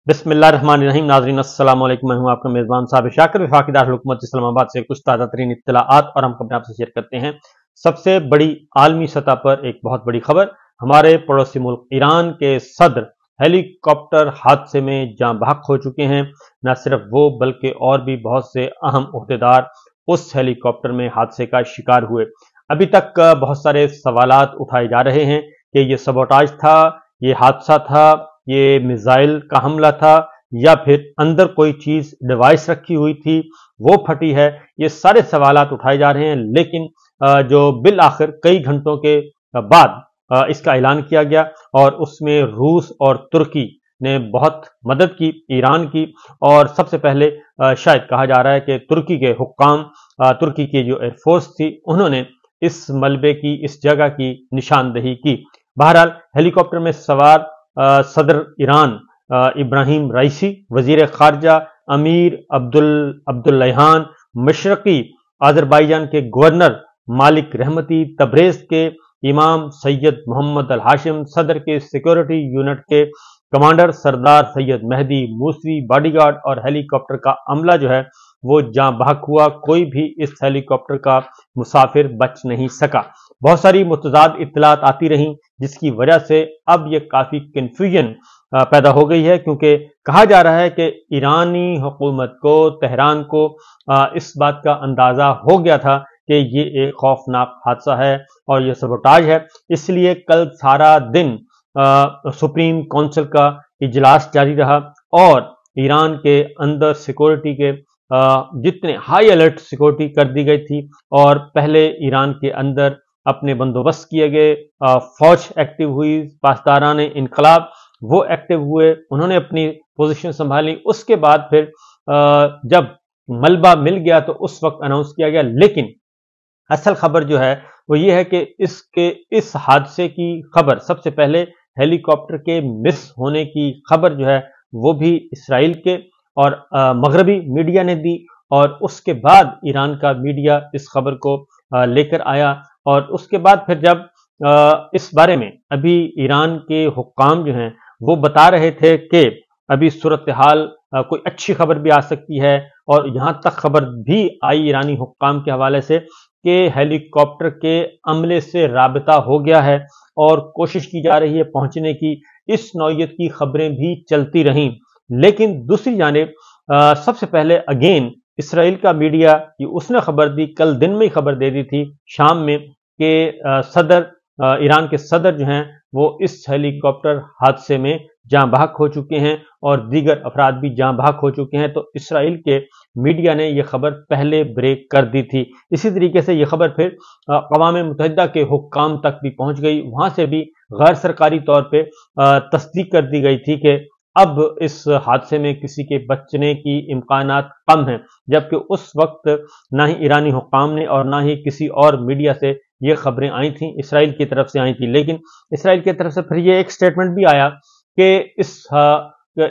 बिस्मिल्लाहिर्रहमानिर्रहीम। नाज़रीन अस्सलाम वालेकुम। मैं हूं आपका मेज़बान साबिर शाकिर, वफाकी दारुल हुकूमत इस्लामाबाद से कुछ ताज़ा तरीन इत्तलाआत और हम अपने आपसे शेयर करते हैं। सबसे बड़ी आलमी सतह पर एक बहुत बड़ी खबर, हमारे पड़ोसी मुल्क ईरान के सदर हेलीकॉप्टर हादसे में जाँ बहक हो चुके हैं। न सिर्फ वो बल्कि और भी बहुत से अहम ओहदेदार उस हेलीकॉप्टर में हादसे का शिकार हुए। अभी तक बहुत सारे सवालात उठाए जा रहे हैं कि ये सबोटाज था, ये हादसा था, ये मिसाइल का हमला था या फिर अंदर कोई चीज डिवाइस रखी हुई थी वो फटी है। ये सारे सवालात उठाए जा रहे हैं, लेकिन जो बिल आखिर कई घंटों के बाद इसका ऐलान किया गया और उसमें रूस और तुर्की ने बहुत मदद की ईरान की। और सबसे पहले शायद कहा जा रहा है कि तुर्की के हुक्काम, तुर्की की जो एयरफोर्स थी, उन्होंने इस मलबे की, इस जगह की निशानदही की। बहरहाल हेलीकॉप्टर में सवार सदर ईरान इब्राहिम राइसी, वजीर खारजा अमीर अब्दुल्लाहान मशरकी, अजरबैजान के गवर्नर मालिक रहमती, तब्रेज के इमाम सैयद मोहम्मद अल हाशिम, सदर के सिक्योरिटी यूनिट के कमांडर सरदार सैयद मेहदी मूसवी, बॉडीगार्ड और हेलीकॉप्टर का अमला जो है वो जाँ बहक हुआ। कोई भी इस हेलीकॉप्टर का मुसाफिर बच नहीं सका। बहुत सारी मुतजाद इत्तलात आती रहीं, जिसकी वजह से अब ये काफी कंफ्यूजन पैदा हो गई है, क्योंकि कहा जा रहा है कि ईरानी हुकूमत को, तेहरान को इस बात का अंदाजा हो गया था कि ये एक खौफनाक हादसा है और ये सबोटाज है। इसलिए कल सारा दिन सुप्रीम काउंसिल का इजलास जारी रहा और ईरान के अंदर सिक्योरिटी के जितने हाई अलर्ट सिक्योरिटी कर दी गई थी और पहले ईरान के अंदर अपने बंदोबस्त किए गए, फौज एक्टिव हुई, पासदारान इनकलाब वो एक्टिव हुए, उन्होंने अपनी पोजीशन संभाली। उसके बाद फिर जब मलबा मिल गया तो उस वक्त अनाउंस किया गया। लेकिन असल खबर जो है वो ये है कि इस हादसे की खबर सबसे पहले हेलीकॉप्टर के मिस होने की खबर जो है वो भी इसराइल के और मगरबी मीडिया ने दी, और उसके बाद ईरान का मीडिया इस खबर को लेकर आया। और उसके बाद फिर जब इस बारे में अभी ईरान के हुक्काम जो हैं वो बता रहे थे कि अभी सूरत हाल कोई अच्छी खबर भी आ सकती है, और यहां तक खबर भी आई ईरानी हुक्काम के हवाले से कि हेलीकॉप्टर के अमले से राबता हो गया है और कोशिश की जा रही है पहुंचने की। इस नौयत की खबरें भी चलती रहीं, लेकिन दूसरी जानिब सबसे पहले अगेन इसराइल का मीडिया उसने खबर दी, कल दिन में ही खबर दे दी थी शाम में, कि ईरान के सदर जो हैं वो इस हेलीकॉप्टर हादसे में जाँ बहक हो चुके हैं और दीगर अफराद भी जाँ बहक हो चुके हैं। तो इसराइल के मीडिया ने यह खबर पहले ब्रेक कर दी थी। इसी तरीके से यह खबर फिर अक़वाम मुत्तहिदा के हुक्काम तक भी पहुंच गई, वहां से भी गैर सरकारी तौर पे तस्दीक कर दी गई थी कि अब इस हादसे में किसी के बचने की इम्कानात कम हैं। जबकि उस वक्त ना ही ईरानी हुक्काम ने और ना ही किसी और मीडिया से ये खबरें आई थी, इसराइल की तरफ से आई थी। लेकिन इसराइल की तरफ से फिर ये एक स्टेटमेंट भी आया कि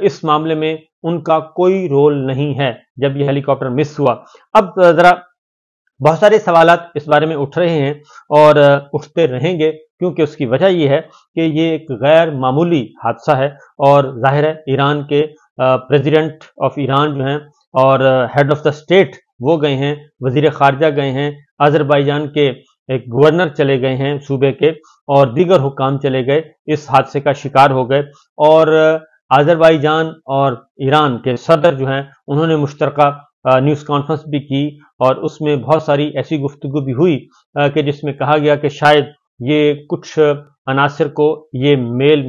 इस मामले में उनका कोई रोल नहीं है जब ये हेलीकॉप्टर मिस हुआ। अब जरा बहुत सारे सवालात इस बारे में उठ रहे हैं और उठते रहेंगे, क्योंकि उसकी वजह यह है कि ये एक गैर मामूली हादसा है और जाहिर है ईरान के प्रेसिडेंट ऑफ ईरान जो हैं और हेड ऑफ द स्टेट वो गए हैं, वजीर खारजा गए हैं, अजरबैजान के एक गवर्नर चले गए हैं सूबे के, और दीगर हुक्काम चले गए, इस हादसे का शिकार हो गए। और अजरबैजान और ईरान के सदर जो हैं उन्होंने मुश्तरका न्यूज़ कॉन्फ्रेंस भी की और उसमें बहुत सारी ऐसी गुफ्तगू भी हुई कि जिसमें कहा गया कि शायद ये कुछ अनासर को ये मेल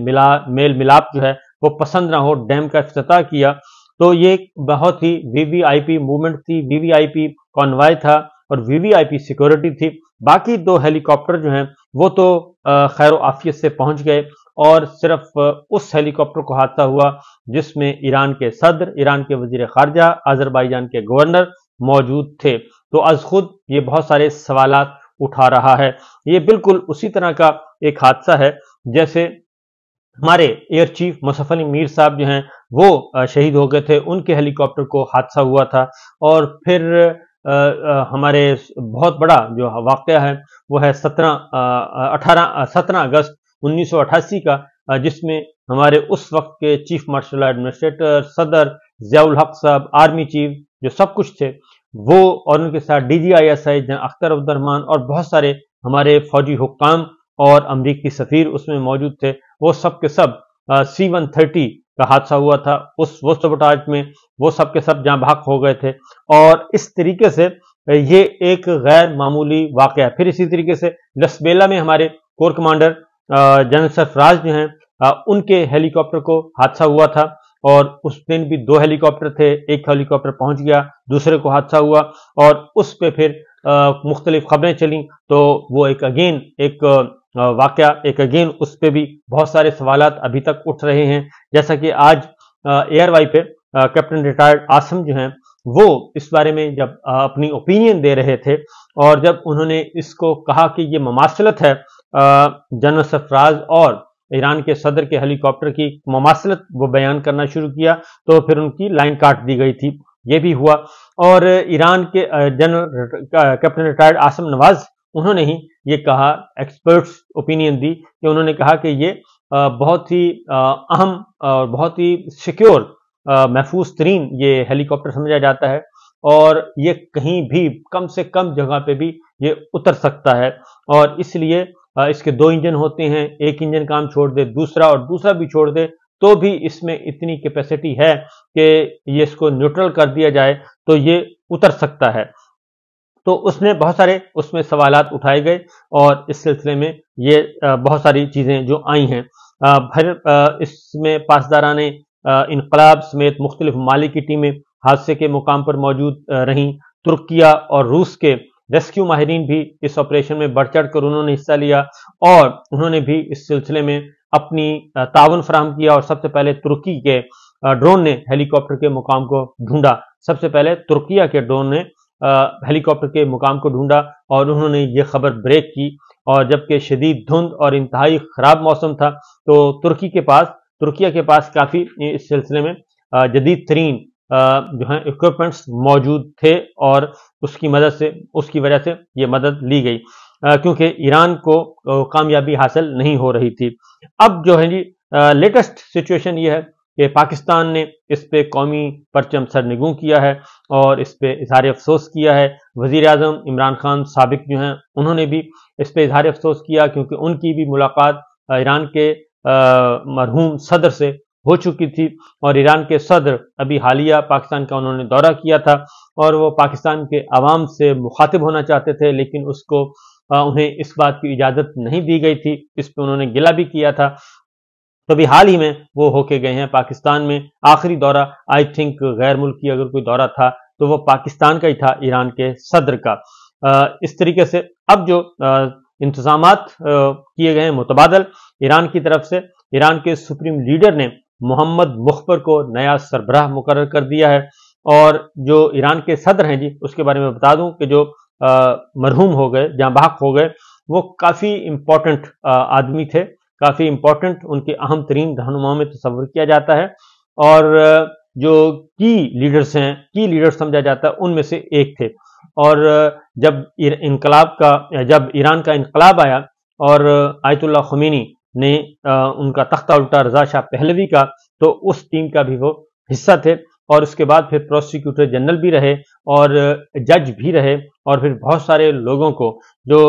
मिलाप जो है वो पसंद ना हो। डैम का इफ्तिताह किया तो ये बहुत ही वीवीआईपी मूवमेंट थी, वीवीआईपी कॉन्वॉय था और वीवीआईपी सिक्योरिटी थी। बाकी दो हेलीकॉप्टर जो हैं वो तो खैर आफियत से पहुंच गए और सिर्फ उस हेलीकॉप्टर को हादसा हुआ जिसमें ईरान के सदर, ईरान के वजीर खारजा, अजरबैजान के गवर्नर मौजूद थे। तो अज खुद ये बहुत सारे सवालात उठा रहा है। ये बिल्कुल उसी तरह का एक हादसा है जैसे हमारे एयर चीफ मुशर्रफ अली मीर साहब जो हैं वो शहीद हो गए थे, उनके हेलीकॉप्टर को हादसा हुआ था। और फिर हमारे बहुत बड़ा जो वाकया है वो है 17 अगस्त 1988 का, जिसमें हमारे उस वक्त के चीफ मार्शल एडमिनिस्ट्रेटर, सदर ज़ियाउल हक साहब, आर्मी चीफ जो सब कुछ थे वो, और उनके साथ DGISI अख्तर अब्दुर्रहमान और बहुत सारे हमारे फौजी हुक्काम और अमरीकी सफीर उसमें मौजूद थे। वो सब के सब C-130 का हादसा हुआ था, वो सबोटाज में वो सब के सब जहां भाग हो गए थे। और इस तरीके से ये एक गैर मामूली वाकया। फिर इसी तरीके से लसबेला में हमारे कोर कमांडर जनरल सरफराज जो हैं उनके हेलीकॉप्टर को हादसा हुआ था, और उस दिन भी 2 हेलीकॉप्टर थे, एक हेलीकॉप्टर पहुंच गया, दूसरे को हादसा हुआ, और उस पे फिर मुख्तलिफ खबरें चली। तो वो एक वाकया उस पे भी बहुत सारे सवालात अभी तक उठ रहे हैं। जैसा कि आज एयरवाई पे कैप्टन रिटायर्ड आसम जो हैं वो इस बारे में जब अपनी ओपिनियन दे रहे थे, और जब उन्होंने इसको कहा कि ये ममासलत है, जनरल सरफराज और ईरान के सदर के हेलीकॉप्टर की ममासलत वो बयान करना शुरू किया, तो फिर उनकी लाइन काट दी गई थी। ये भी हुआ। और ईरान के general captain retired Asim Nawaz उन्होंने ही ये कहा, एक्सपर्ट्स ओपिनियन दी कि उन्होंने कहा कि ये बहुत ही अहम और बहुत ही सिक्योर महफूज तरीन ये हेलीकॉप्टर समझा जाता है, और ये कहीं भी कम से कम जगह पे भी ये उतर सकता है। और इसलिए इसके 2 इंजन होते हैं, एक इंजन काम छोड़ दे दूसरा, और दूसरा भी छोड़ दे तो भी इसमें इतनी कैपेसिटी है कि ये इसको न्यूट्रल कर दिया जाए तो ये उतर सकता है। तो उसने बहुत सारे उसमें सवालात उठाए गए, और इस सिलसिले में ये बहुत सारी चीज़ें जो आई हैं। फिर इसमें पासदारान इनकलाब समेत मुख्तलिफ ममालिक की टीमें हादसे के मुकाम पर मौजूद रहीं। तुर्किया और रूस के रेस्क्यू माहिरीन भी इस ऑपरेशन में बढ़ चढ़ कर उन्होंने हिस्सा लिया, और उन्होंने भी इस सिलसिले में अपनी ताउन फराहम किया। और सबसे पहले तुर्की के ड्रोन ने हेलीकॉप्टर के मुकाम को ढूंढा। सबसे पहले तुर्किया के ड्रोन ने हेलीकॉप्टर के मुकाम को ढूंढा, और उन्होंने ये खबर ब्रेक की। और जबकि शदीद धुंध और इंतहाई खराब मौसम था, तो तुर्किया के पास काफ़ी इस सिलसिले में जदीद तरीन जो है इक्विपमेंट्स मौजूद थे, और उसकी वजह से ये मदद ली गई, क्योंकि ईरान को कामयाबी हासिल नहीं हो रही थी। अब जो है जी लेटेस्ट सिचुएशन ये है कि पाकिस्तान ने इस पे कौमी परचम सरनिगू किया है, और इस पे इजहार अफसोस किया है। वज़ीर आज़म इमरान खान साबिक जो हैं उन्होंने भी इस पे इजहार अफसोस किया, क्योंकि उनकी भी मुलाकात ईरान के मरहूम सदर से हो चुकी थी, और ईरान के सदर अभी हालिया पाकिस्तान का उन्होंने दौरा किया था, और वो पाकिस्तान के अवाम से मुखातिब होना चाहते थे, लेकिन उसको उन्हें इस बात की इजाज़त नहीं दी गई थी। इस पे उन्होंने गिला भी किया था। तो अभी हाल ही में वो होके गए हैं पाकिस्तान में। आखिरी दौरा आई थिंक गैर मुल्की अगर कोई दौरा था तो वो पाकिस्तान का ही था, ईरान के सदर का। इस तरीके से अब जो इंतजामात किए गए हैं मुतबादल ईरान की तरफ से, ईरान के सुप्रीम लीडर ने मोहम्मद मुख्बर को नया सरबराह मुकर्रर कर दिया है। और जो ईरान के सदर हैं जी, उसके बारे में बता दूं कि जो मरहूम हो गए, जाँ बहक हो गए, वो काफ़ी इम्पोर्टेंट आदमी थे, काफ़ी इम्पोर्टेंट, उनके अहम तरीन रहनुमाओं में तस्वर किया जाता है, और जो की लीडर्स समझा जाता है उनमें से एक थे। और जब ईरान का इनकलाब आया और आयतुल्लाह ख़ुमैनी ने उनका तख्ता उल्टा रज़ा शाह पहलवी का, तो उस टीम का भी वो हिस्सा थे, और उसके बाद फिर प्रोसिक्यूटर जनरल भी रहे और जज भी रहे, और फिर बहुत सारे लोगों को जो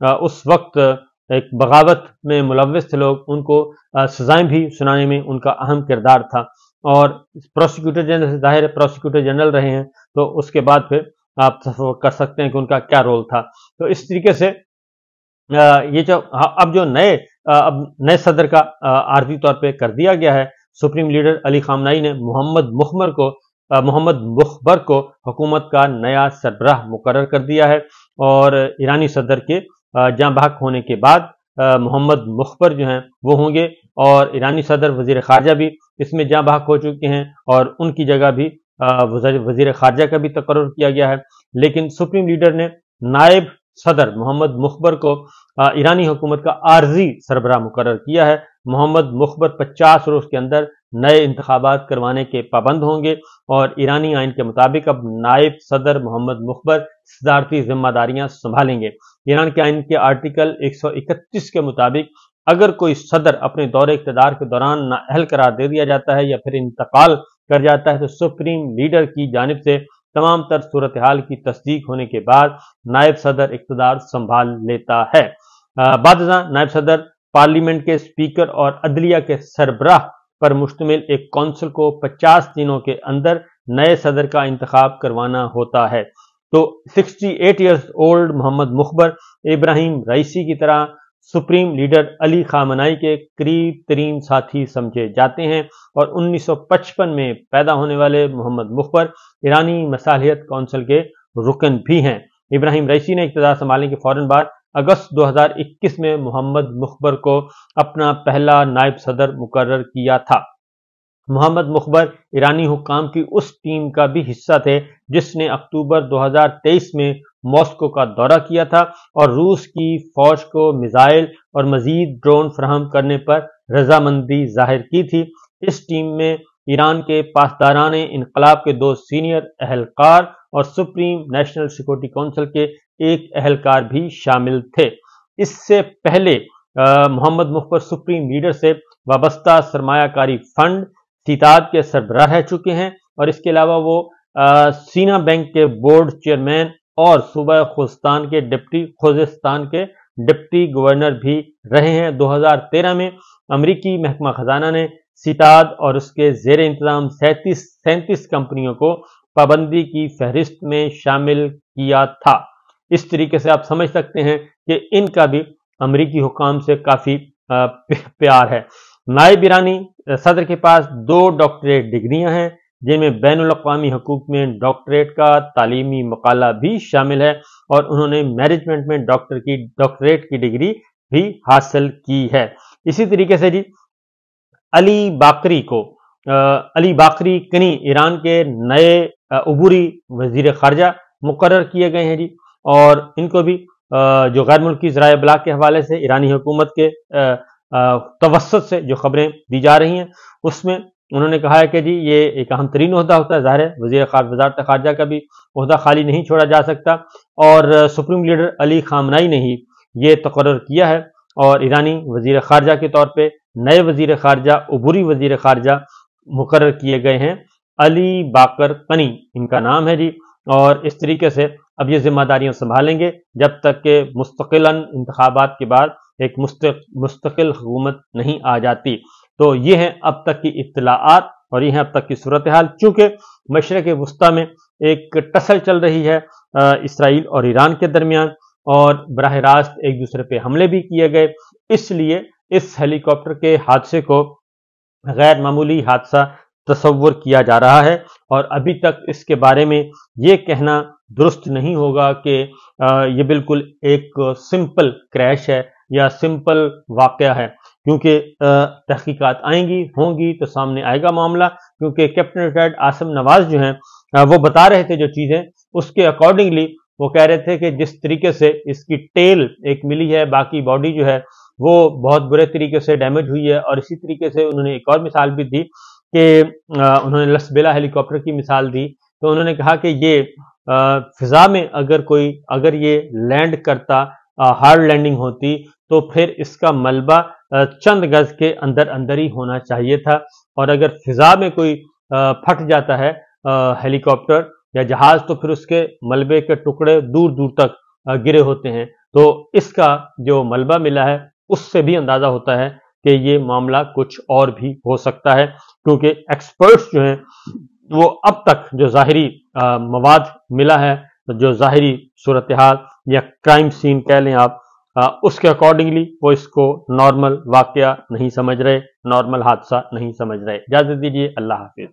उस वक्त एक बगावत में मुलव्वस थे लोग, उनको सजाएं भी सुनाने में उनका अहम किरदार था। और प्रोसिक्यूटर जनरल से जाहिर है प्रोसिक्यूटर जनरल रहे हैं, तो उसके बाद फिर आप तस्वर कर सकते हैं कि उनका क्या रोल था। तो इस तरीके से ये जो अब जो नए सदर का आर्जी तौर पे कर दिया गया है, सुप्रीम लीडर अली खामनाई ने मोहम्मद मुख्बर को हुकूमत का नया सरबराह मुकर्रर कर दिया है। और ईरानी सदर के जाँ बहक होने के बाद मोहम्मद मुख्बर जो हैं वो होंगे, और ईरानी सदर वजीर खारजा भी इसमें जाँ बहक हो चुके हैं, और उनकी जगह भी वजीर खारजा का भी तकर्रुर किया गया है। लेकिन सुप्रीम लीडर ने नायब सदर मोहम्मद मुख्बर को ईरानी हुकूमत का आर्जी सरबराह मुकर्रर किया है। मोहम्मद मुख्बर 50 रोज के अंदर नए इंतखाबात करवाने के पाबंद होंगे, और ईरानी आइन के मुताबिक अब नायब सदर मोहम्मद मुख्बर सदारती जिम्मेदारियां संभालेंगे। ईरान के आइन के आर्टिकल 131 के मुताबिक اگر کوئی صدر اپنے دور اقتدار کے دوران نااہل قرار دے دیا جاتا ہے یا پھر انتقال کر جاتا ہے تو سپریم لیڈر کی جانب سے تمام تر صورتحال کی تصدیق ہونے کے بعد نائب صدر اقتدار سنبھال لیتا ہے۔ بعد ازاں نائب صدر پارلیمنٹ کے اسپیکر اور عدلیہ کے سربراہ پر مشتمل ایک کونسل کو 50 دنوں کے اندر نئے صدر کا انتخاب کروانا ہوتا ہے۔ تو 68 ایئرز اولڈ محمد مخبر ابراہیم رئیسی کی طرح سپریم لیڈر علی خامنائی کے قریب ترین ساتھی سمجھے جاتے ہیں، اور 1955 میں پیدا ہونے والے محمد مخبر ایرانی مصالحت کونسل کے رکن بھی ہیں۔ ابراہیم رئیسی نے اقتدار سنبھالنے کے فوراً بعد اگست 2021 میں محمد مخبر کو اپنا پہلا نائب صدر مقرر کیا تھا۔ محمد مخبر ایرانی حکام کی اس ٹیم کا بھی حصہ تھے جس نے اکتوبر 2023 میں ماسکو کا دورہ کیا تھا اور روس کی فوج کو میزائل اور مزید ڈرون فراہم کرنے پر رضامندی ظاہر کی تھی۔ اس ٹیم میں ایران کے پاسداران انقلاب کے 2 سینئر اہلکار اور سپریم نیشنل سیکورٹی کونسل کے ایک اہلکار بھی شامل تھے۔ اس سے پہلے محمد مخبر سپریم لیڈر سے وابستہ سرمایہ کاری فنڈ سیتاد کے سربراہ رہ چکے ہیں، اور اس کے علاوہ وہ سینا بینک کے بورڈ چیئرمین اور صوبہ خوزستان کے ڈپٹی گورنر بھی رہے ہیں۔ 2013 میں امریکی محکمہ خزانہ نے سیتاد اور اس کے زیر انتظام 37 کمپنیوں کو پابندی کی فہرست میں شامل کیا تھا۔ اس طریقے سے آپ سمجھ سکتے ہیں کہ ان کا بھی امریکی حکام سے کافی پیار ہے۔ نائب ایرانی صدر کے پاس 2 ڈاکٹریٹ ڈگریاں ہیں، جن میں بین الاقوامی حقوق میں ڈاکٹریٹ کا تعلیمی مقالہ بھی شامل ہے، اور انہوں نے مینجمنٹ میں ڈاکٹریٹ کی ڈگری بھی حاصل کی ہے۔ اسی طریقے سے علی باقری کنی ایران کے نئے عبوری وزیر خارجہ مقرر کیے گئے ہیں اور ان کو بھی جو غیر ملکی ذرائع ابلاغ کے حوالے سے ایرانی حکومت کے توسط سے جو خبریں دی جا رہی ہیں اس میں انہوں نے کہا ہے کہ یہ ایک اہم ترین عہدہ ہوتا ہے، ظاہر ہے وزارت خارجہ کا بھی عہدہ خالی نہیں چھوڑا جا سکتا، اور سپریم لیڈر علی خامنائی نے ہی یہ تقرر کیا ہے، اور ایرانی وزیر خارجہ کے طور پہ نئے وزیر خارجہ عبوری وزیر خارجہ مقرر کیے گئے ہیں۔ علی باقر کنی ان کا نام ہے اور اس طریقے سے اب یہ ذمہ داریاں سنبھالیں گے جب تک کہ مستقلاً انتخابات کے بعد ایک مستقل حکومت نہیں آ جاتی۔ تو یہ ہیں اب تک کی اطلاعات اور یہ ہیں اب تک کی صورتحال۔ چونکہ مشرق وسطیٰ میں ایک ٹسل چل رہی ہے اسرائیل اور ایران کے درمیان، اور براہ راست ایک دوسرے پہ حملے بھی کیے گئے، اس لیے اس ہیلی کاپٹر کے حادثے کو غیر معمولی حادثہ تصور کیا جا رہا ہے، اور ابھی تک اس کے بارے میں یہ کہنا درست نہیں ہوگا کہ یہ بالکل ایک سمپل کریش ہے یا سمپل واقعہ ہے، کیونکہ تحقیقات ہوں گی تو سامنے آئے گا معاملہ، کیونکہ کیپٹن ریٹائرڈ عاصم نواز جو ہیں وہ بتا رہے تھے جو چیزیں، اس کے اکارڈنگلی وہ کہہ رہے تھے کہ جس طریقے سے اس کی ٹیل ایک ملی ہے، باقی باڈی جو ہے وہ بہت برے طریقے سے ڈیمیج ہوئی ہے، اور اسی طریقے سے انہوں نے ایک اور مثال بھی دی کہ انہوں نے لسبیلا ہیلی کاپٹر کی مثال دی، تو انہوں نے کہا کہ یہ فضا میں اگر یہ لینڈ کرتا، ہارڈ لینڈنگ ہوتی تو پھر اس کا ملبہ چند گز کے اندر ہی ہونا چاہیے تھا، اور اگر فضا میں کوئی پھٹ جاتا ہے ہیلی کاپٹر یا جہاز تو پھر اس کے ملبے کے ٹکڑے دور دور تک گرے ہوتے ہیں۔ تو اس کا جو ملبہ ملا ہے اس سے بھی اندازہ ہوتا ہے کہ یہ معاملہ کچھ اور بھی ہو سکتا ہے، کیونکہ ایکسپرٹس جو ہیں وہ اب تک جو ظاہری مواد ملا ہے، جو ظاہری صورتحال یا کرائم سین کہہ لیں آپ، اس کے اکارڈنگلی وہ اس کو نارمل واقعہ نہیں سمجھ رہے، نارمل حادثہ نہیں سمجھ رہے۔ اجازت دیجیے، اللہ حافظ۔